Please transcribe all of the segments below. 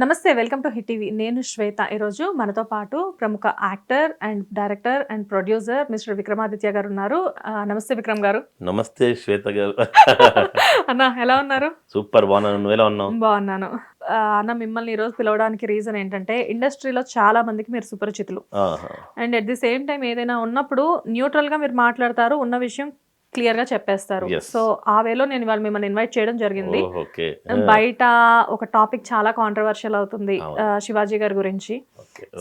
నమస్తే, welcome to hit TV. నేను శ్వేత. ఈరోజు మనతో పాటు ప్రముఖ actor and director and producer mister Vikramaditya గారు ఉన్నారు. నమస్తే విక్రమ్ గారు. నమస్తే శ్వేత గారు. అన్న ఎలా ఉన్నారు? సూపర్, బాగున్నాను. నువ్వు ఎలా ఉన్నావు? బాగున్నాను అన్న. మిమ్మల్ని ఈరోజు పిలవడానికి రీజన్ ఏంటంటే, ఇండస్ట్రీలో చాలా మందికి మీరు సుపరిచితులు. And at the same time ఏదైనా ఉన్నప్పుడు న్యూట్రల్ గా మీరు మాట్లాడతారు, ఉన్న విషయం క్లియర్ గా చెప్పేస్తారు. సో ఆ వేలో నేను ఇవాళ మిమ్మల్ని ఇన్వైట్ చేయడం జరిగింది. బయట ఒక టాపిక్ చాలా కాంట్రవర్షియల్ అవుతుంది శివాజీ గారి గురించి.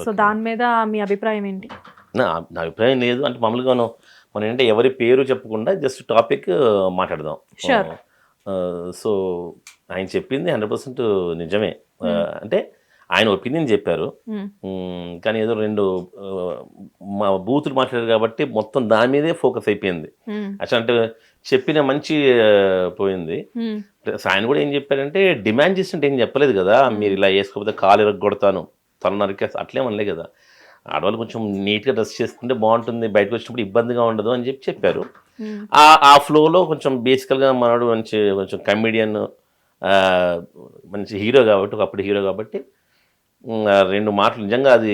సో దాని మీద మీ అభిప్రాయం ఏంటి? నా అభిప్రాయం లేదు అంటే మామూలుగా మనం ఏంటంటే ఎవరి పేరు చెప్పకుండా జస్ట్ టాపిక్ మాట్లాడదాం. సో ఆయన చెప్పింది 100% నిజమే. అంటే ఆయన ఒపీనియన్ చెప్పారు, కానీ ఏదో రెండు మా బూతులు మాట్లాడారు కాబట్టి మొత్తం దాని మీదే ఫోకస్ అయిపోయింది. అసలు అంటే చెప్పిన మంచి పోయింది. ఆయన కూడా ఏం చెప్పారంటే, డిమాండ్ చేస్తుంటే ఏం చెప్పలేదు కదా, మీరు ఇలా వేసుకోకపోతే కాలు ఇరగొడతాను, తను నరికే అట్లేమనలే కదా. ఆడవాళ్ళు కొంచెం నీట్గా డ్రెస్ చేసుకుంటే బాగుంటుంది, బయటకు వచ్చినప్పుడు ఇబ్బందిగా ఉండదు అని చెప్పారు. ఆ ఫ్లోలో కొంచెం బేసికల్గా మనడు కొంచెం కమెడియన్, మంచి హీరో కాబట్టి, ఒకప్పుడు హీరో కాబట్టి రెండు మాటలు నిజంగా అది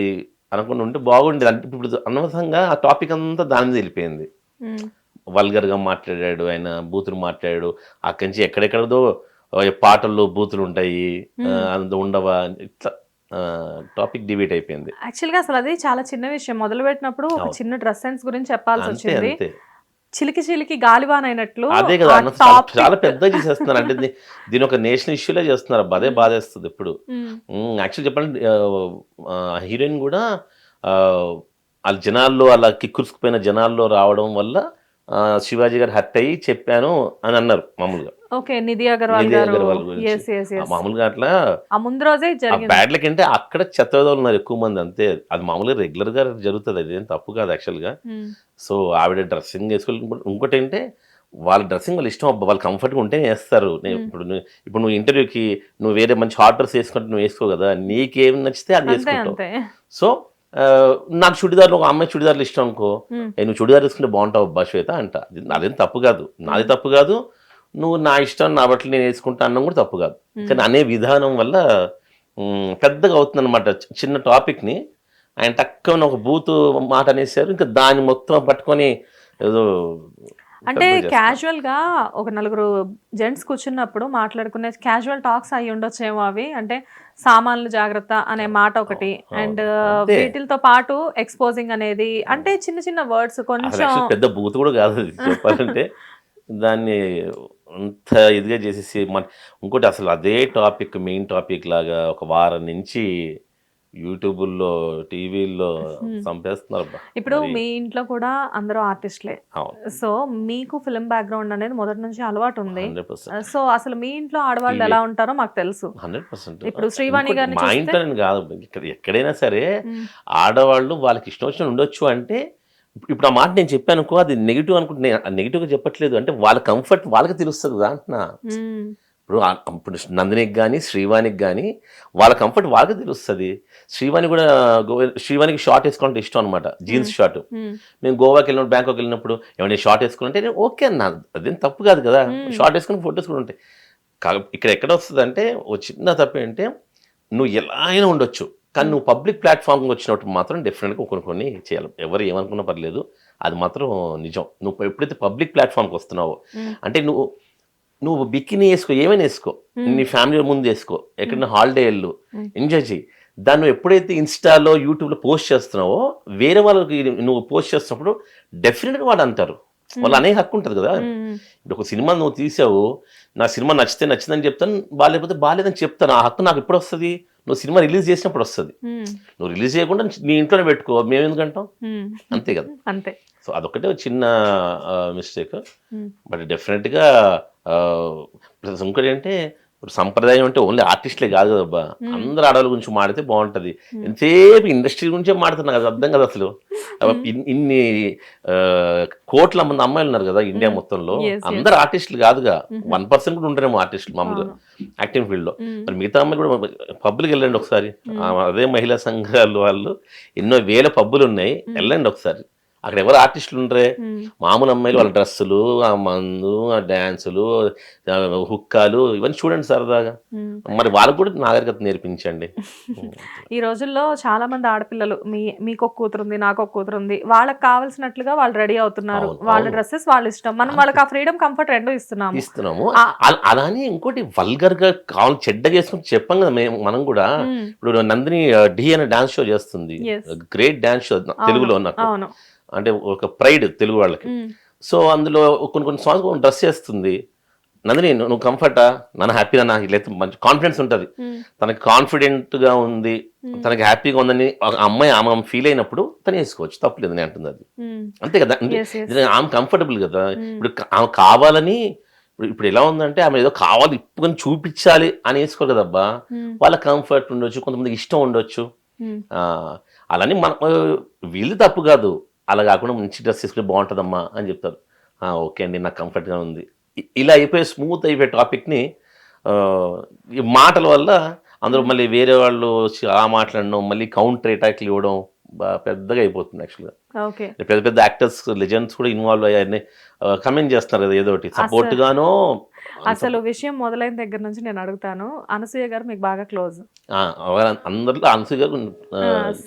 అనుకుంటూ ఉంటే బాగుండేది. అంటే ఇప్పుడు అనవసరంగా ఆ టాపిక్ అంతా దాని మీద వెళ్ళిపోయింది. వల్గర్గా మాట్లాడాడు ఆయన, బూతులు మాట్లాడాడు. అక్కడి నుంచి ఎక్కడెక్కడదో పాటల్లో బూతులు ఉంటాయి, అంత ఉండవా, ఇట్లా టాపిక్ డిబేట్ అయిపోయింది. యాక్చువల్గా అసలు అది చాలా చిన్న విషయం. మొదలు పెట్టినప్పుడు ఒక చిన్న డ్రెస్ సెన్స్ గురించి చెప్పాల్సి వచ్చింది. చిలికి చిలికి గాలివాన్ అయినట్లు. అదే కదా, చాలా పెద్దగా చేసేస్తున్నారు. అంటే దీని ఒక నేషనల్ ఇష్యూలే చేస్తున్నారు. అదే బాధేస్తుంది. ఇప్పుడు యాక్చువల్ చెప్పండి, హీరోయిన్ కూడా వాళ్ళ జనాల్లో అలా కిక్కురుసుకుపోయిన జనాల్లో రావడం వల్ల శివాజీ గారు హర్ట్ అయ్యి చెప్పాను అని అన్నారు మామూలుగా. నిధి అగర్వాల్ మామూలుగా అట్లా ముందు రోజే బ్యాడ్ లక్ అంటే అక్కడ చెత్తవేదలు ఉన్నారు ఎక్కువ మంది, అంతే. అది మామూలుగా రెగ్యులర్ గా జరుగుతుంది, అది ఏం తప్పు కాదు యాక్చువల్ గా. సో ఆవిడ డ్రెస్సింగ్ వేసుకోవాలి. ఇంకోటి ఏంటంటే వాళ్ళ డ్రెస్సింగ్ వాళ్ళ ఇష్టం, వాళ్ళ కంఫర్ట్గా ఉంటేనే వేస్తారు. ఇప్పుడు నువ్వు ఇంటర్వ్యూకి నువ్వు వేరే మంచి హాట్ డ్రెస్ వేసుకుంటే నువ్వు వేసుకో కదా, నీకేం నచ్చితే అది వేసుకుంటావు. సో నాకు చుడిదార్లు, ఒక అమ్మాయి చుడిదార్లు ఇష్టం అనుకో, నువ్వు చుడిదార్ వేసుకుంటే బాగుంటావు అబ్బా శ్వేత అంట. అదేం తప్పు కాదు, నాది తప్పు కాదు. నువ్వు నా ఇష్టం, నా బట్టలు నేను వేసుకుంటా అన్నం కూడా తప్పు కాదు. కానీ అనే విధానం వల్ల పెద్దగా అవుతుంది అనమాట. చిన్న టాపిక్ని ఆయన తక్కువ ఒక బూతు మాట అనేసారు, ఇంకా దాన్ని మొత్తం పట్టుకొని ఏదో. అంటే క్యాజువల్ గా ఒక నలుగురు జెంట్స్ కూర్చున్నప్పుడు మాట్లాడుకునే క్యాజువల్ టాక్స్ అయ్యి ఉండొచ్చేమో అవి. అంటే సామాన్లు జాగ్రత్త అనే మాట ఒకటి, అండ్ వీటితో పాటు ఎక్స్పోజింగ్ అనేది, అంటే చిన్న చిన్న వర్డ్స్ కొంచెం పెద్ద బూత్ కూడా కాదు చెప్పాలంటే. దాన్ని అంత ఇదిగా చేసేసి ఇంకోటి అసలు అదే టాపిక్ మెయిన్ టాపిక్ లాగా ఒక వారం నుంచి యూట్యూబ్లో, టీవీల్లో చంపేస్తున్నారు. ఇప్పుడు మీ ఇంట్లో కూడా అందరూ ఆర్టిస్ట్లే, సో మీకు ఫిల్మ్ బ్యాక్గ్రౌండ్ అనేది మొదటి నుంచి అలవాటు ఉంది. సో అసలు మీ ఇంట్లో ఆడవాళ్ళు ఎలా ఉంటారో మాకు తెలుసు. 100%. ఇప్పుడు శ్రీవాణి గారిని మా ఇంట్లో కాదు, ఇక్కడ ఎక్కడైనా సరే ఆడవాళ్ళు వాళ్ళకి ఇష్టం వచ్చిన ఉండొచ్చు. అంటే ఇప్పుడు ఆ మాట నేను చెప్పాను అనుకో, అది నెగిటివ్ అనుకుంటే నెగిటివ్గా చెప్పట్లేదు. అంటే వాళ్ళ కంఫర్ట్ వాళ్ళకి తెలుస్తుంది కదా అంటున్నా. ఇప్పుడు నందినికి కానీ శ్రీవాణికి కానీ వాళ్ళ కంఫర్ట్ వాళ్ళకి తెలుస్తుంది. శ్రీవాణికి షార్ట్ వేసుకోవాలంటే ఇష్టం అనమాట, జీన్స్ షార్ట్. మేము గోవాకి వెళ్ళినప్పుడు, బ్యాంకాక్ వెళ్ళినప్పుడు ఏమైనా షార్ట్ వేసుకుంటే నేను ఓకే అన్నా, అదేం తప్పు కాదు కదా. షార్ట్ వేసుకుని ఫొటోస్ కూడా ఉంటాయి. ఇక్కడ ఎక్కడ వస్తుంది అంటే ఓ చిన్న తప్పు ఏంటంటే, నువ్వు ఎలా అయినా ఉండొచ్చు, కానీ నువ్వు పబ్లిక్ ప్లాట్ఫామ్కి వచ్చినప్పుడు మాత్రం డెఫినెట్గా కొన్ని చేయాలి. ఎవరు ఏమనుకున్నా పర్లేదు, అది మాత్రం నిజం. నువ్వు ఎప్పుడైతే పబ్లిక్ ప్లాట్ఫామ్కి వస్తున్నావో, అంటే నువ్వు బికినీ వేసుకో, ఏమైనా వేసుకో, నీ ఫ్యామిలీ ముందు వేసుకో, ఎక్కడైనా హాలిడే వెళ్ళు, ఎంజాయ్ చేయి. దాన్ని నువ్వు ఎప్పుడైతే ఇన్స్టాలో, యూట్యూబ్లో పోస్ట్ చేస్తున్నావో, వేరే వాళ్ళకి నువ్వు పోస్ట్ చేస్తున్నప్పుడు డెఫినెట్గా వాళ్ళు అంటారు. వాళ్ళు అనే హక్కు ఉంటుంది కదా. ఇప్పుడు ఒక సినిమా నువ్వు తీసావు, నా సినిమా నచ్చిందని చెప్తాను, బాగాలేకపోతే బాగాలేదని చెప్తాను. ఆ హక్కు నాకు ఎప్పుడు వస్తుంది? నువ్వు సినిమా రిలీజ్ చేసినప్పుడు వస్తుంది. నువ్వు రిలీజ్ చేయకుండా నీ ఇంట్లోనే పెట్టుకో, మేము ఎందుకంటాం? అంతే కదా. అంతే. సో అదొకటే చిన్న మిస్టేక్. బట్ డెఫినెట్గా ఇంకోటి అంటే, ఇప్పుడు సంప్రదాయం అంటే ఓన్లీ ఆర్టిస్టులే కాదు కదబ్బా, అందరు ఆడవాళ్ళ గురించి మాడితే బాగుంటుంది. ఎంతసేపు ఇండస్ట్రీ గురించే మాడుతున్నా కదా, అర్థం కదా అసలు. ఇన్ని కోట్ల మంది అమ్మాయిలు ఉన్నారు కదా ఇండియా మొత్తంలో, అందరు ఆర్టిస్టులు కాదుగా, 1% కూడా ఉంటారేమో ఆర్టిస్టులు మామూలుగా యాక్టింగ్ ఫీల్డ్లో. మరి మిగతా అమ్మాయిలు కూడా పబ్బులకి వెళ్ళండి ఒకసారి, అదే మహిళా సంఘాలు వాళ్ళు ఎన్నో వేల పబ్బులు ఉన్నాయి, వెళ్ళండి ఒకసారి. అక్కడ ఎవరు ఆర్టిస్టులు ఉండరే, మామూలు అమ్మాయిలు వాళ్ళ డ్రెస్సులు, ఆ మందు, ఆ డ్యాన్సులు, హుక్కాలు ఇవన్నీ చూడండి సరదాగా. మరి వాళ్ళకు కూడా నాగరికత నేర్పించండి. ఈ రోజుల్లో చాలా మంది ఆడపిల్లలు మీకు ఒక కూతురు ఉంది, నాకు ఒక కూతురు ఉంది, వాళ్ళకి కావాల్సినట్లుగా వాళ్ళు రెడీ అవుతున్నారు, వాళ్ళ డ్రెస్సెస్ వాళ్ళ ఇష్టం, మనం వాళ్ళకి ఆ ఫ్రీడమ్ కంఫర్ట్ రెండు ఇస్తున్నాము. అలానే ఇంకోటి వల్గర్ గా కావాలి చెడ్డగా చేసుకుని చెప్పాం కదా మనం కూడా. ఇప్పుడు నందిని డి అనే డాన్స్ షో చేస్తుంది, గ్రేట్ డాన్స్ షో తెలుగులో నాకు, అంటే ఒక ప్రైడ్ తెలుగు వాళ్ళకి. సో అందులో కొన్ని సాంగ్స్ డ్రెస్ చేస్తుంది నందిని, నువ్వు కంఫర్టా, నన్ను హ్యాపీగా, నాకు లేదు మంచి కాన్ఫిడెన్స్ ఉంటుంది, తనకి కాన్ఫిడెంట్ గా ఉంది, తనకి హ్యాపీగా ఉందని అమ్మాయి ఆమె ఫీల్ అయినప్పుడు తను వేసుకోవచ్చు, తప్పలేదు నేను అంటుంది అది. అంతే కదా, ఆమె కంఫర్టబుల్ కదా. ఇప్పుడు ఆమె కావాలని, ఇప్పుడు ఎలా ఉందంటే ఆమె ఏదో కావాలి ఇప్పుకొని చూపించాలి అని వేసుకోరు కదబ్బా. వాళ్ళ కంఫర్ట్ ఉండొచ్చు, కొంతమందికి ఇష్టం ఉండొచ్చు. అలానే మన వీళ్ళు తప్పు కాదు, అలా కాకుండా మంచి డ్రెస్ వేసుకుంటే బాగుంటుందమ్మా అని చెప్తారు. ఓకే అండి, నాకు కంఫర్ట్గా ఉంది, ఇలా అయిపోయి స్మూత్ అయిపోయే టాపిక్ని ఈ మాటల వల్ల అందరూ మళ్ళీ వేరే వాళ్ళు వచ్చి ఆ మాట్లాడడం, మళ్ళీ కౌంటర్ అటాక్లు ఇవ్వడం పెద్దగా అయిపోతుంది యాక్చువల్గా. పెద్ద పెద్ద యాక్టర్స్, లెజెండ్స్ కూడా ఇన్వాల్వ్ అయ్యారని కమెంట్ చేస్తున్నారు కదా, ఏదో ఒకటి సపోర్ట్ గానో. అసలు విషయం మొదలైన దగ్గర నుంచి నేను అడుగుతాను, అనసూయ గారు మీకు బాగా క్లోజ్, అందరిలో అనసూయ గారు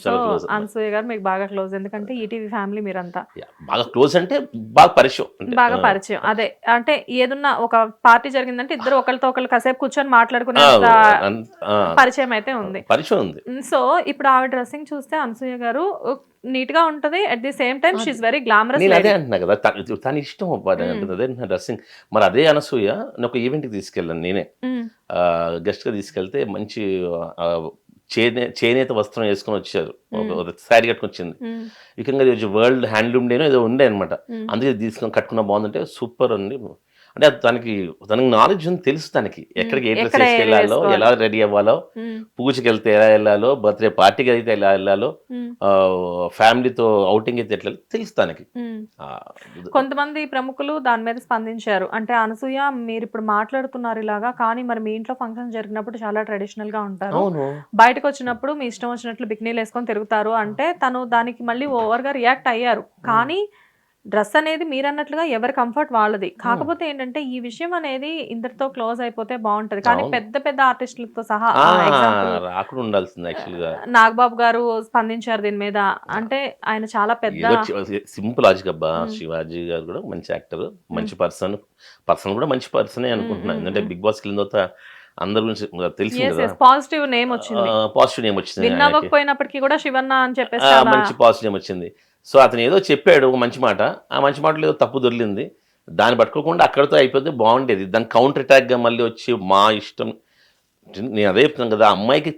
చాలా క్లోజ్. అనసూయ గారు మీకు బాగా క్లోజ్, ఎందుకంటే ఈటీవీ ఫ్యామిలీ మీరంతా బాగా క్లోజ్, అంటే బాగా పరిచయం. అదే అంటే ఏదన్నా ఒక పార్టీ జరిగిందంటే ఇద్దరు ఒకరితో ఒకరు కాసేపు కూర్చొని మాట్లాడుకునే పరిచయం అయితే ఉంది. సో ఇప్పుడు ఆవిడ డ్రెస్సింగ్ చూస్తే అనసూయ గారు నీట్ గా ఉంటది, at the same time she is very glamorous. అదే అంటున్నా కదా, తన ఇష్టం అదే డ్రెస్సింగ్. మరి అదే అనసూయ ఒక ఈవెంట్కి తీసుకెళ్ళాను నేనే, గెస్ట్గా తీసుకెళ్తే మంచి చేనేత వస్త్రం వేసుకొని వచ్చారు, శారీ కట్టుకొని వచ్చింది. ముఖ్యంగా వరల్డ్ హ్యాండ్లూమ్ డేనో ఏదో ఉండే అనమాట, అందుకే తీసుకొని కట్టుకున్న బాగుందంటే సూపర్ అండి. అంటే తనకి నాలెడ్జ్ ఉంది, తెలుసు తనకి ఎక్కడికి ఏ డ్రెస్ వేసుకెళ్ళాలో, ఎలా రెడీ అవ్వాలో, పూజకి వెళ్తే ఎలా వెళ్ళాలో, బర్త్డే పార్టీకి అయితే ఎలా వెళ్ళాలో, ఫ్యామిలీతో అవుటింగ్ అయితే ఎట్లా తెలుసు తనకి. కొంతమంది ప్రముఖులు దాని మీద స్పందించారు, అంటే అనసూయ మీరు ఇప్పుడు మాట్లాడుతున్నారు ఇలాగా, కానీ మరి మీ ఇంట్లో ఫంక్షన్ జరిగినప్పుడు చాలా ట్రెడిషనల్ గా ఉంటారు, బయటకు వచ్చినప్పుడు మీ ఇష్టం వచ్చినట్లు బికినీలు వేసుకొని తిరుగుతారు అంటే తను దానికి మళ్ళీ ఓవర్ గా రియాక్ట్ అయ్యారు. కానీ డ్రెస్ అనేది మీరు అన్నట్లుగా ఎవరి కంఫర్ట్ వాళ్ళది. కాకపోతే ఏంటంటే ఈ విషయం అనేది ఇందరితో క్లోజ్ అయిపోతే బాగుంటది, కానీ పెద్ద పెద్ద ఆర్టిస్టులతో సహా నాగబాబు గారు స్పందించారు దీని మీద, అంటే ఆయన చాలా పెద్ద సింపుల్ లాజిక్ అబ్బా. శివాజీ గారు కూడా మంచి యాక్టర్, మంచి పర్సన్ కూడా మంచి పర్సనే అనుకుంటున్నాను. ఎందుకంటే బిగ్ బాస్ కి తర్వాత అందరి గురించి తెలిసింది, పాజిటివ్ నేమ్ వచ్చింది, విన్ అవ్వకపోయినప్పటికీ కూడా శివన్న అని చెప్పేసి మంచి పాజిటివ్ నేమ్ వచ్చింది. సో అతను ఏదో చెప్పాడు ఒక మంచి మాట, ఆ మంచి మాటలో ఏదో తప్పు దొరికింది, దాన్ని పట్టుకోకుండా అక్కడితో అయిపోతే బాగుండేది. దాని కౌంటర్ అటాక్గా మళ్ళీ వచ్చి మా ఇష్టం, నేను అదే చెప్తున్నాను కదా, అమ్మాయికి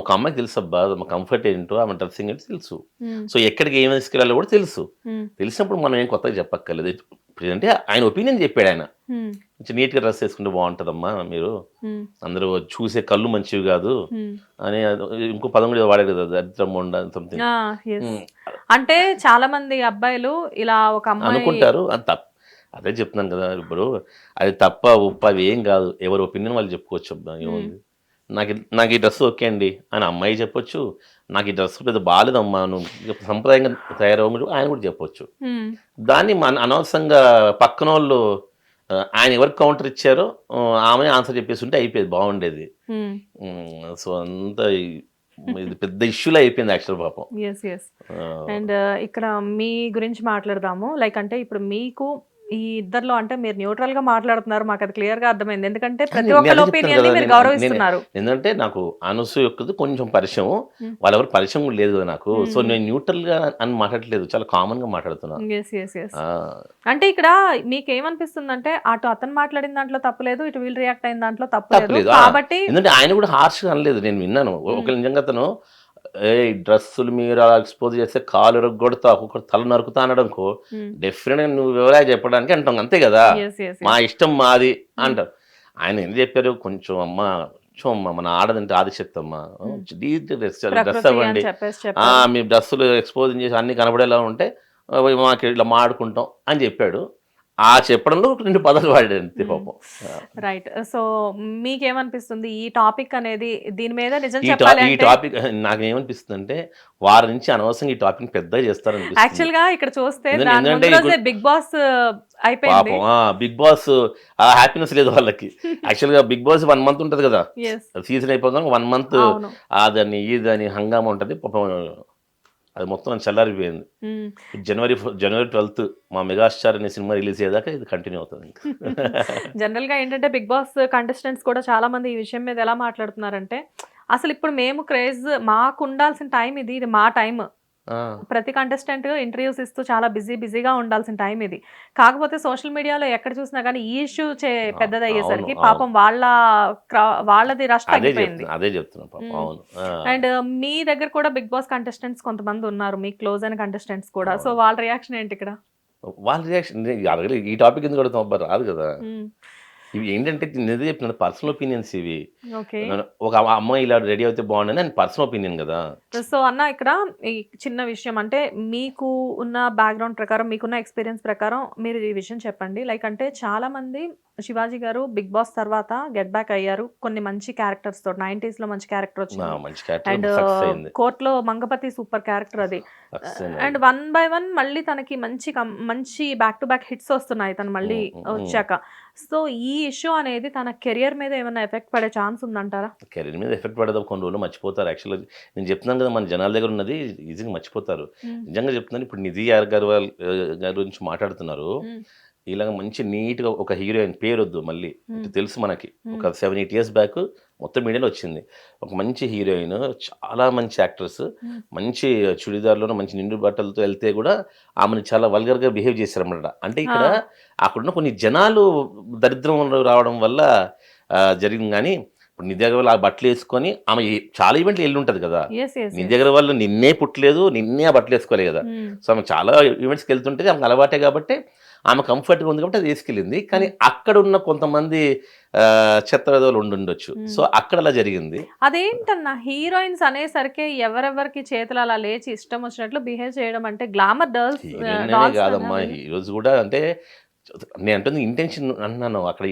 ఒక అమ్మాయికి తెలుసు అబ్బా ఆమె కంఫర్ట్ ఏంటో, ఆమె డ్రెస్సింగ్ ఏంటో తెలుసు. సో ఎక్కడికి ఏం తీసుకెళ్ళాలో కూడా తెలుసు. తెలిసినప్పుడు మనం ఏం కొత్తగా చెప్పక్కర్లేదు. అంటే ఆయన ఒపీనియన్ చెప్పాడు, ఆయన నీట్గా డ్రెస్ వేసుకుంటే బాగుంటుందమ్మా, మీరు అందరూ చూసే కళ్ళు మంచివి కాదు అని ఇంకో పదం కూడా వాడారు కదా, దరిద్రం సంథింగ్. అంటే చాలా మంది అబ్బాయిలు ఇలా ఒక అమ్మాయి అనుకుంటారు, అదే చెప్తున్నాను కదా. ఇప్పుడు అది తప్ప ఉప్ప అవి ఏం కాదు, ఎవరి ఒపీనియన్ వాళ్ళు చెప్పుకోవచ్చు. అబ్బా ఏముంది, నాకు ఈ డ్రెస్ ఓకే అండి అని అమ్మాయి చెప్పొచ్చు, నాకు ఈ డ్రెస్ పెద్ద బాగాలేదమ్మా నువ్వు సంప్రదాయంగా తయారవ్వమని ఆయన కూడా చెప్పొచ్చు. దాన్ని అనవసరంగా పక్కన వాళ్ళు ఆయన ఎవరికి కౌంటర్ ఇచ్చారో ఆమె ఆన్సర్ చెప్పేసి ఉంటే అయిపోయేది, బాగుండేది. సో అంతా ఇది పెద్ద ఇష్యూలో అయిపోయింది యాక్చువల్ పాపం. అండ్ ఇక్కడ మీ గురించి మాట్లాడదాము. లైక్ అంటే ఇప్పుడు మీకు ఈ ఇద్దరిలో అంటే మీరు న్యూట్రల్ గా మాట్లాడుతున్నారు, మాకు అది క్లియర్ గా అర్థమైంది, ఎందుకంటే ప్రతి ఒక్కరి ఒపీనియన్ ని మీరు గౌరవిస్తున్నారు. ఎందుకంటే నాకు అనసూయ యొక్కది కొంచెం పరిచయం, వాళ్ళెవరు పరిచయం కూడా లేదు నాకు. సో నేను న్యూట్రల్ గా అని మాట్లాడలేదు, చాలా కామన్ గా మాట్లాడుతున్నాను. అంటే ఇక్కడ మీకు ఏమనిపిస్తుంది అంటే అటు అతను మాట్లాడిన దాంట్లో తప్పలేదు, ఇటు వీళ్ళు రియాక్ట్ అయిన దాంట్లో తప్పలేదు, కాబట్టి ఎందుకంటే ఆయన కూడా హార్ష్ గా అనలేదు, నేను విన్నాను. ఒక నిజంగా అతను డ్రెస్సులు మీరు అలా ఎక్స్పోజ్ చేస్తే కాలు ఎరగొడతా, ఒక్కొక్కరు తల నరుకుతా అనడంకో డెఫినెట్ గా నువ్వు వివరాలు చెప్పడానికి అంటాం, అంతే కదా, మా ఇష్టం మాది అంటారు. ఆయన ఏం చెప్పారు, కొంచెం అమ్మ మన ఆడదంటే ఆదిశక్తి అమ్మ, డ్రెస్ అవ్వండి, మీ డ్రెస్సులు ఎక్స్పోజ్ చేసి అన్ని కనబడేలా ఉంటే మాకు ఇట్లా మాడుకుంటాం అని చెప్పాడు. ఆ చెప్పడంలో ఒక 2 పదాలు వాడాడు అంతే పాపం. రైట్. సో మీకేమనిపిస్తుంది ఈ టాపిక్ అనేది దీని మీద నిజం ఈ చెప్పాలి అంటే టాపిక్ నాకేమనిపిస్తుంది అంటే వారి నుంచి అనవసరంగా ఈ టాపిక్ పెద్దగా చేస్తారనిపిస్తుంది. యాక్చువల్ గా ఇక్కడ చూస్తే ఎందుకంటే- దాని ముందు ఎందుకంటే రోజే బిగ్ బాస్ అయిపోయింది. పాపం బిగ్ బాస్ ఆ హ్యాపీనెస్ లేదు వాళ్ళకి. యాక్చువల్ గా బిగ్ బాస్ 1 మంత్ ఉంటది కదా, Yes. సీజన్ అయిపోగానే 1 మంత్ అవును. అదని ఇదని హంగామా ఉంటది పాపం. అది మొత్తం చల్లారిపోయింది. మ్మ్. జనవరి 12th మా మెగాస్టార్ అనే సినిమా రిలీజ్ అయ్యేదాకా ఇది కంటిన్యూ అవుతుంది ఇంకా. జనరల్ గా ఏంటంటే బిగ్ బాస్ కంటెస్టెంట్స్ కూడా చాలా మంది ఈ విషయం మీద ఎలా మాట్లాడుతున్నారంటే అసలు ఇప్పుడు మేము క్రేజ్ మాకు ఉండాల్సిన టైం ఇది మా టైం. ఆ, ప్రతి కంటెస్టెంట్ ఇంటర్వ్యూస్ ఇస్తూ చాలా బిజీగా ఉండాల్సిన టైం ఇది. కాకపోతే సోషల్ మీడియాలో ఎక్కడ చూసినా కానీ ఈ ఇష్యూ పెద్దదయ్యేసరికి అవును, పాపం వాళ్ళది రష్ తగ్గిపోయింది. అదే చెప్తున్నా పాపం. అవును. అండ్ మీ దగ్గర కూడా బిగ్ బాస్ కంటెస్టెంట్స్ కొంతమంది ఉన్నారు, మీ క్లోజ్ అయిన కంటెస్టెంట్స్ కూడా. సో వాళ్ళ రియాక్షన్ ఏంటి ఇక్కడ? వాళ్ళ రియాక్షన్ అడగలేదు. ఈ టాపిక్ ఎందుకు అడుగుతాం అబ్బా, రాదు కదా. ఇవి ఏంటంటే నేను చెప్పిన పర్సనల్ ఒపీనియన్స్ ఇవి. ఓకే. ఒక అమ్మాయి ఇలా రెడీ అయితే బాగుండని అని పర్సనల్ ఒపీనియన్ కదా. సో అన్న ఇక్కడ ఈ చిన్న విషయం అంటే మీకు ఉన్న బ్యాక్గ్రౌండ్ ప్రకారం మీకున్న ఎక్స్పీరియన్స్ ప్రకారం మీరు ఈ విషయం చెప్పండి. లైక్ అంటే చాలా మంది శివాజీ గారు బిగ్ బాస్ తర్వాత గెట్ బ్యాక్ అయ్యారు కొన్ని మంచి క్యారెక్టర్స్ తో. 90s లో మంచి క్యారెక్టర్ వచ్చింది. మంచి అండ్ క్యారెక్టర్ అయింది. కోర్టులో మంగపతి సూపర్ క్యారెక్టర్ అది. అండ్ 1 by 1 మళ్ళీ తనకి మంచి బ్యాక్ టు బ్యాక్ హిట్స్ వస్తున్నాయి తను మళ్ళీ వచ్చాక. సో ఈ ఇష్యూ అనేది తన కెరియర్ మీద ఏమైనా ఎఫెక్ట్ పడే ఛాన్స్ ఉందంటారా? కెరీర్ మీద ఎఫెక్ట్ పడదు. కొన్ని రోజులు మర్చిపోతారు. యాక్చువల్గా నేను చెప్తున్నాను కదా, మన జనాల దగ్గర ఉన్నది ఈజీగా మర్చిపోతారు. నిజంగా చెప్తున్నాను. ఇప్పుడు నిధి అగర్వాల్ గారి గురించి మాట్లాడుతున్నారు. ఇలాగ మంచి నీట్గా ఒక హీరోయిన్ పేరు వద్దు మళ్ళీ, తెలుసు మనకి, ఒక 7-8 years బ్యాక్ మొత్తం మీడియాలో వచ్చింది. ఒక మంచి హీరోయిన్, చాలా మంచి యాక్ట్రెస్, మంచి చుడిదార్లోనూ మంచి నిండు బట్టలతో వెళ్తే కూడా ఆమెను చాలా వల్గర్గా బిహేవ్ చేశారన్నమాట. అంటే ఇక్కడ అక్కడున్న కొన్ని జనాలు దరిద్రం రావడం వల్ల జరిగింది. కానీ ఇప్పుడు నిధి అగర్వాల్ ఆ బట్టలు వేసుకొని ఆమె చాలా ఈవెంట్లు వెళ్ళి ఉంటుంది కదా. నిధి అగర్వాల్ నిన్నే పుట్టలేదు, నిన్నే ఆ బట్టలు వేసుకోలేదు కదా. సో ఆమె చాలా ఈవెంట్స్కి వెళ్తుంటే ఆమెకు అలవాటే కాబట్టి ఆమె కంఫర్ట్గా ఉంది కాబట్టి అది వేసుకెళ్ళింది. కానీ అక్కడ ఉన్న కొంతమంది చెత్త విధవులు ఉండొచ్చు. సో అక్కడ అలా జరిగింది. అదేంటన్నా హీరోయిన్స్ అనేసరికి ఎవరెవరికి చేతులు అలా లేచి ఇష్టం వచ్చినట్లు బిహేవ్ చేయడం అంటే గ్లామర్ కాదమ్మా. ఈ రోజు కూడా అంటే నేను అంటుంది ఇంటెన్షన్ అన్నాను. అక్కడ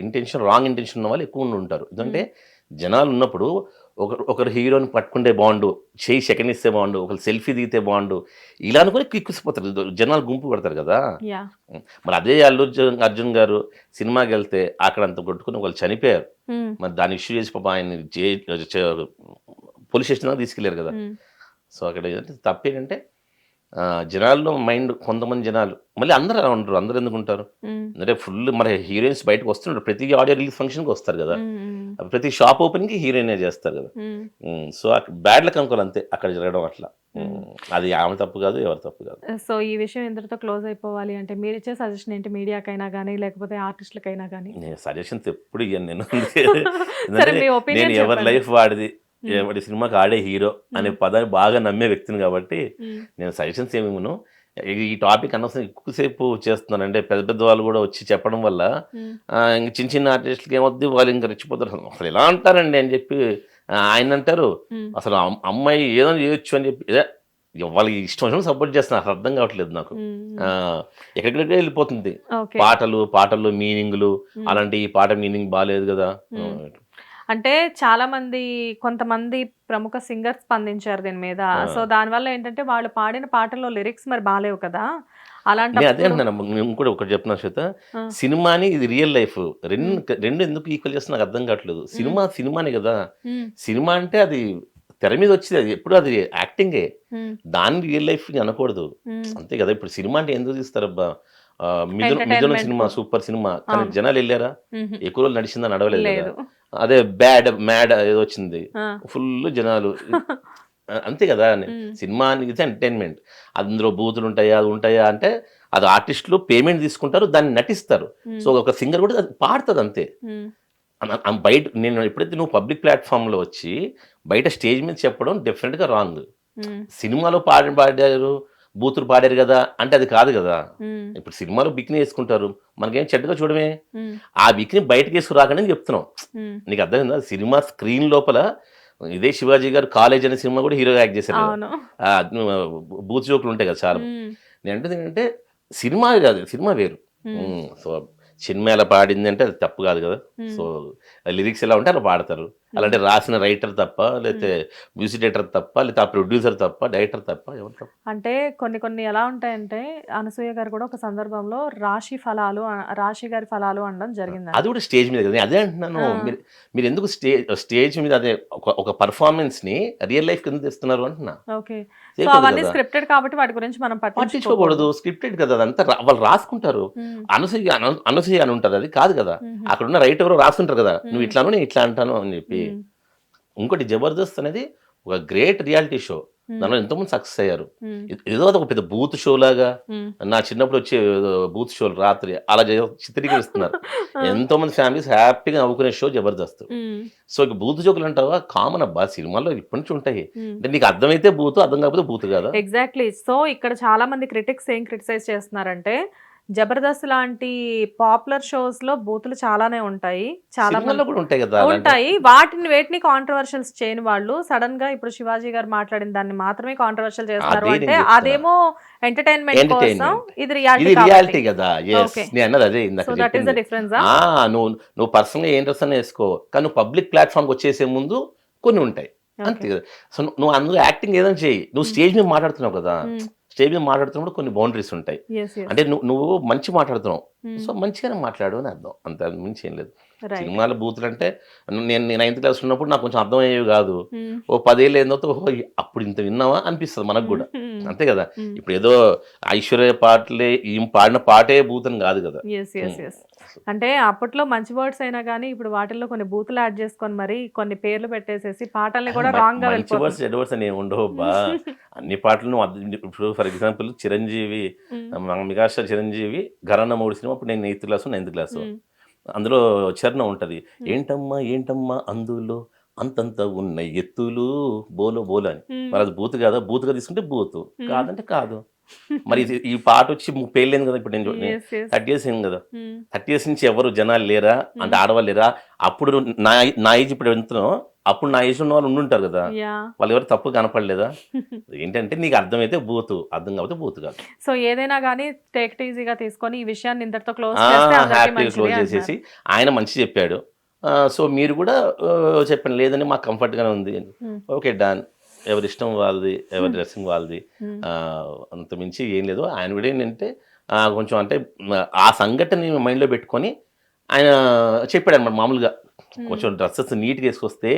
రాంగ్ ఇంటెన్షన్ ఉన్న వాళ్ళు ఎక్కువ ఉంటారు. ఎందుకంటే జనాలు ఉన్నప్పుడు ఒకరు హీరోని పట్టుకుంటే బాగుండు, చేయి సెకండ్ ఇస్తే బాగుండు, ఒకరు సెల్ఫీ దిగితే బాగుండు, ఇలా అనుకుని కిక్కుసిపోతారు జనాలు, గుంపు పడతారు కదా. మరి అదే అర్జున్ గారు సినిమాకి వెళ్తే అక్కడ అంత కొట్టుకుని ఒకళ్ళు చనిపోయారు. మరి దాన్ని ఇష్యూ చేసి పాప ఆయన పోలీస్ స్టేషన్ తీసుకెళ్లారు కదా. సో అక్కడ తప్పేంటంటే జనాల్లో మైండ్, కొంతమంది జనాలు మళ్ళీ అందరూ అలా ఉంటారు. అందరూ ఎందుకు ఉంటారు అంటే ఫుల్ మరి హీరోయిన్స్ బయటకు వస్తుంటారు. ప్రతి ఆడియో రిలీజ్ ఫంక్షన్కి వస్తారు కదా, ప్రతి షాప్ ఓపెనింగ్కి హీరోయినే చేస్తారు కదా. సో బ్యాడ్ లక్ అనుకోవాలి అంతే అక్కడ జరగడం అట్లా. అది ఆమె తప్పు కాదు, ఎవరి తప్పు కాదు. సో ఈ విషయం ఇంతటితో క్లోజ్ అయిపోవాలి అంటే మీరు ఇచ్చే సజెషన్ ఏంటి? మీడియాకైనా కానీ లేకపోతే ఆర్టిస్టులకైనా కానీ? నేను సజెషన్స్ ఎప్పుడు ఇయ్యాను. నేను నేను ఎవరి లైఫ్ వాడిది, ఎవరి సినిమాకి ఆడే హీరో అనే పదాన్ని బాగా నమ్మే వ్యక్తిని కాబట్టి నేను సజెషన్స్ ఏమేమో ఈ టాపిక్ అనవసరం ఎక్కువసేపు చేస్తున్నాను. అంటే పెద్ద పెద్ద వాళ్ళు కూడా వచ్చి చెప్పడం వల్ల ఇంక చిన్న చిన్న ఆర్టిస్టులకి ఏమొద్దు, వాళ్ళు ఇంకా రెచ్చిపోతారు. అసలు ఎలా అంటారండి అని చెప్పి ఆయన అంటారు. అసలు అమ్మాయి ఏదో చేయొచ్చు అని చెప్పి వాళ్ళకి ఇష్టం వచ్చిన సపోర్ట్ చేస్తున్నారు. అసలు అర్థం కావట్లేదు నాకు. ఎక్కడెక్కడికే వెళ్ళిపోతుంది. పాటల్లో మీనింగ్లు అలాంటి, ఈ పాట మీనింగ్ బాగాలేదు కదా. అంటే చాలా మంది కొంతమంది ప్రముఖ సింగర్స్ స్పందించారు దీని మీద. సో దానివల్ల ఏంటంటే వాళ్ళు పాడిన పాటల్లో లిరిక్స్ మరి బాగాలేవు కదా. అలాంటి అదే నేను కూడా ఒకటి చెప్తున్నా శ్వేత, సినిమాని ఇది రియల్ లైఫ్ రెండు ఎందుకు ఈక్వల్ చేస్తున్నా నాకు అర్థం కావట్లేదు. సినిమానే కదా. సినిమా అంటే అది తెర మీద వచ్చింది, అది ఎప్పుడు అది యాక్టింగే, దాన్ని రియల్ లైఫ్ అనకూడదు అంతే కదా. ఇప్పుడు సినిమా అంటే ఎందుకు తీస్తారబ్బా? మిథున సినిమా సూపర్ సినిమా, కానీ జనాలు వెళ్ళారా? ఎక్కువ రోజులు నడిచిందా? నడవలేదు కదా. అదే మ్యాడ్ ఏదో వచ్చింది, ఫుల్ జనాలు, అంతే కదా. సినిమా అనేది ఎంటర్టైన్మెంట్. అందులో బూతులు ఉంటాయా, అది ఉంటాయా అంటే అది ఆర్టిస్టులు పేమెంట్ తీసుకుంటారు, దాన్ని నటిస్తారు. సో ఒక సింగర్ కూడా పాడుతుంది అంతే. బయట నేను ఎప్పుడైతే నువ్వు పబ్లిక్ ప్లాట్ఫామ్లో వచ్చి బయట స్టేజ్ మీద చెప్పడం డెఫినెట్గా రాంగ్. సినిమాలో పాడారు, బూతులు పాడారు కదా అంటే అది కాదు కదా. ఇప్పుడు సినిమాలో బిక్ని వేసుకుంటారు, మనకేం చెడ్డగా చూడమే. ఆ బిక్ని బయటకు వేసుకురాకని చెప్తున్నాం. నీకు అర్థమైందా? సినిమా స్క్రీన్ లోపల ఇదే శివాజీ గారు కాలేజ్ అనే సినిమా కూడా హీరోగా యాక్ట్ చేశారు. బూత్ జోకులు ఉంటాయి కదా చాలా. నేను అంటే ఏంటంటే సినిమా కాదు, సినిమా వేరు. సో సినిమా ఎలా పాడింది అంటే అది తప్పు కాదు కదా. సో లిరిక్స్ ఎలా ఉంటే అలా పాడతారు. అలాంటి రాసిన రైటర్ తప్ప, లేకపోతే మ్యూజిక్ డైరెక్టర్ తప్ప, లేకపోతే ఆ ప్రొడ్యూసర్ తప్ప, డైరెక్టర్ తప్ప, ఎవరు తప్ప. అంటే కొన్ని ఎలా ఉంటాయంటే అనసూయ గారు కూడా ఒక సందర్భంలో రాశి గారి ఫలాలు అనడం జరిగింది. అది కూడా స్టేజ్ మీద కదా, అదే అంటున్నాను. మీరు ఎందుకు స్టేజ్ మీద అదే ఒక పర్ఫార్మెన్స్ ని రియల్ లైఫ్ కింద తెస్తున్నారు అంటున్నా. ఓకే, సో అవన్నీ స్క్రిప్టెడ్ కాబట్టి వాటి గురించి మనం పట్టించుకోకూడదు. స్క్రిప్టెడ్ కదా, అదంతా వాళ్ళు రాసుకుంటారు. అనసూయ అని ఉంటుంది, అది కాదు కదా. అక్కడ ఉన్న రైట్ ఎవరో రాసుకుంటారు కదా, నువ్వు ఇట్లాను నేను ఇట్లా అంటాను అని చెప్పి. ఇంకోటి జబర్దస్త్ అనేది ఒక గ్రేట్ రియాలిటీ షో, దానిలో ఎంతోమంది సక్సెస్ అయ్యారు. ఏదో ఒక పెద్ద బూత్ షో లాగా, నా చిన్నప్పుడు వచ్చే బూత్ షోలు రాత్రి అలా చిత్రీకరిస్తున్నారు. ఎంతో మంది ఫ్యామిలీస్ హ్యాపీగా నవ్వుకునే షో జబర్దస్త్. సో ఇక బూత్ జోకులు అంటావా, కామన్ అబ్బా, సినిమాల్లో ఇప్పటి నుంచి ఉంటాయి. అంటే నీకు అర్థమైతే బూత్, అర్థం కాకపోతే బూత్ కదా. ఎగ్జాక్ట్లీ. సో ఇక్కడ చాలా మంది క్రిటిక్స్ ఏం క్రిటిసైజ్ చేస్తున్నారంటే జబర్దస్త్ లాంటి పాపులర్ షోస్ లో బూతులు చాలానే ఉంటాయి, చాలా కూడా ఉంటాయి కదా, ఉంటాయి. వేటిని కాంట్రవర్షియల్స్ చేయని వాళ్ళు సడన్ గా ఇప్పుడు శివాజీ గారు మాట్లాడిన దాన్ని మాత్రమే కాంట్రవర్షియల్ చేస్తారు అంటే అదేమో ఎంటర్టైన్మెంట్ కోసం, ఇది రియాలిటీ కదా. అదే డిఫరెన్స్. నువ్వు పర్సనల్ గా ఏం డ్రెస్ అని వేసుకో, కానీ నువ్వు పబ్లిక్ ప్లాట్ఫామ్ వచ్చేసే ముందు కొన్ని ఉంటాయి అంతే కదా. సో నువ్వు అందులో యాక్టింగ్ ఏదైనా చేయి, నువ్వు స్టేజ్ మీద మాట్లాడుతున్నావు కదా, స్టేజ్ మీద మాట్లాడుతున్నప్పుడు కొన్ని బౌండరీస్ ఉంటాయి. అంటే నువ్వు మంచి మాట్లాడుతున్నావు, సో మంచిగానే మాట్లాడు అని అర్థం, అంత మించి ఏం లేదు. సినిమాల బూతులు అంటే నేను 9th క్లాస్ ఉన్నప్పుడు నాకు కొంచెం అర్థం అయ్యేవి కాదు. ఓ 10 ఏళ్ళు ఏందో అప్పుడు ఇంత విన్నావా అనిపిస్తుంది మనకు కూడా, అంతే కదా. ఇప్పుడు ఏదో ఐశ్వర్య పాటలే పాడిన పాటే బూతని కాదు కదా. అంటే అప్పట్లో మంచి వర్డ్స్ అయినా కానీ ఇప్పుడు వాటిల్లో కొన్ని బూతులు యాడ్ చేసుకొని మరి కొన్ని పేర్లు పెట్టేసేసి పాటల్ని కూడా రాంగ్ గా మంచి వర్డ్స్ చెడ్డ వర్డ్స్ అని ఉండవు బా. అన్ని పాటలు ఇప్పుడు for example Chiranjeevi, megastar Chiranjeevi Gharana 3 cinema, అప్పుడు నేను 9th క్లాసు అందులో చరణం ఉంటది, ఏంటమ్మా అందులో అంతంత ఉన్న ఎత్తులు బోలో అని. మరి అది బూత్ కాదా? బూత్గా తీసుకుంటే బూత్, కాదంటే కాదు. మరి ఈ పాట వచ్చి 30 ఏళ్ళు కదా, ఇప్పుడు నేను 30 years అయింది కదా. 30 years నుంచి ఎవరు జనాలు లేరా అంటే ఆడవాళ్ళు లేరా? అప్పుడు నా ఏజ్ ఇప్పుడు వెళ్తున్నాం, అప్పుడు నా ఏజ్ ఉన్న వాళ్ళు ఉండుంటారు కదా, వాళ్ళు ఎవరు తప్పు కనపడలేదా? ఏంటంటే నీకు అర్థమైతే బూత్, అర్థం కాకపోతే బూత్ కాదు. సో ఏదైనా కానీ టేక్ ఇట్ ఈజీగా తీసుకొని ఈ విషయాన్ని ఇంతటితో హ్యాపీగా క్లోజ్ చేసేసి ఆయన మంచి చెప్పాడు, సో మీరు కూడా చెప్పండి లేదని మాకు కంఫర్ట్గానే ఉంది, ఓకే డన్. ఎవరి ఇష్టం వాళ్ళది, ఎవరి డ్రెస్సింగ్ వాళ్ళది, అంత మించి ఏం లేదు. ఆయన కూడా ఏంటంటే కొంచెం అంటే ఆ సంఘటన మైండ్లో పెట్టుకొని ఆయన చెప్పాడు అనమాట. మామూలుగా కొంచెం డ్రెస్సెస్ నీట్గా వేసుకొస్తే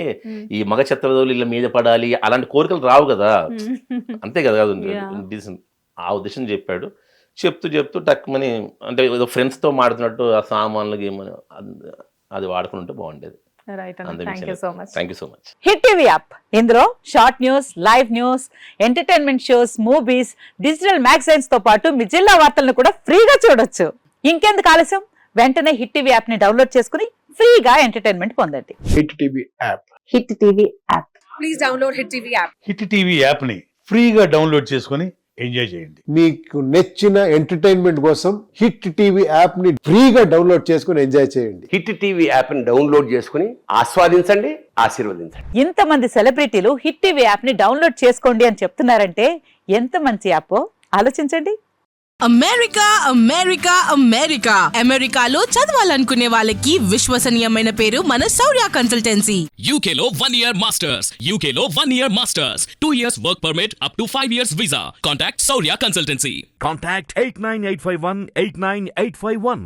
ఈ మగ చెత్తవదవులు ఇలా మీద పడాలి అలాంటి కోరికలు రావు కదా, అంతే కదా. ఆ ఉద్దేశం చెప్పాడు. చెప్తూ టక్మని అంటే ఏదో ఫ్రెండ్స్తో మాడుతున్నట్టు ఆ సామాన్లు గేమని అది వాడుకుని ఉంటే బాగుండేది. Thank you so much. Hit TV app, ఇందులో short news, live news, entertainment shows, movies, digital magazines తో పాటు మీ జిల్లా వార్తలను కూడా ఫ్రీగా చూడొచ్చు. ఇంకెందుకు ఆలస్యం, వెంటనే హిట్ టీవీ యాప్ ని డౌన్లోడ్ చేసుకుని ఫ్రీగా ఎంటర్టైన్మెంట్ పొందండి. Hit TV app. Hit TV app. Please download hit TV app. Hit TV app ని ఫ్రీగా డౌన్లోడ్ చేసుకుని ఎంజాయ్ చేయండి. మీకు నచ్చిన ఎంటర్టైన్మెంట్ కోసం హిట్ టీవీ యాప్ ని ఫ్రీగా డౌన్లోడ్ చేసుకుని ఎంజాయ్ చేయండి. హిట్ టీవీ యాప్ ని డౌన్లోడ్ చేసుకుని ఆస్వాదించండి, ఆశీర్వదించండి. ఇంతమంది సెలబ్రిటీలు హిట్ టీవీ యాప్ ని డౌన్లోడ్ చేసుకోండి అని చెప్తున్నారంటే ఎంత మంచి యాప్ ఆలోచించండి. అమెరికాలో చదవాలనుకునే వాళ్ళకి విశ్వసనీయమైన పేరు మన శౌర్య కన్సల్టెన్సీ. UK లో 1 year masters. 2 years work permit up to 5 years visa. Contact Saurya Consultancy. Contact 89851 89851.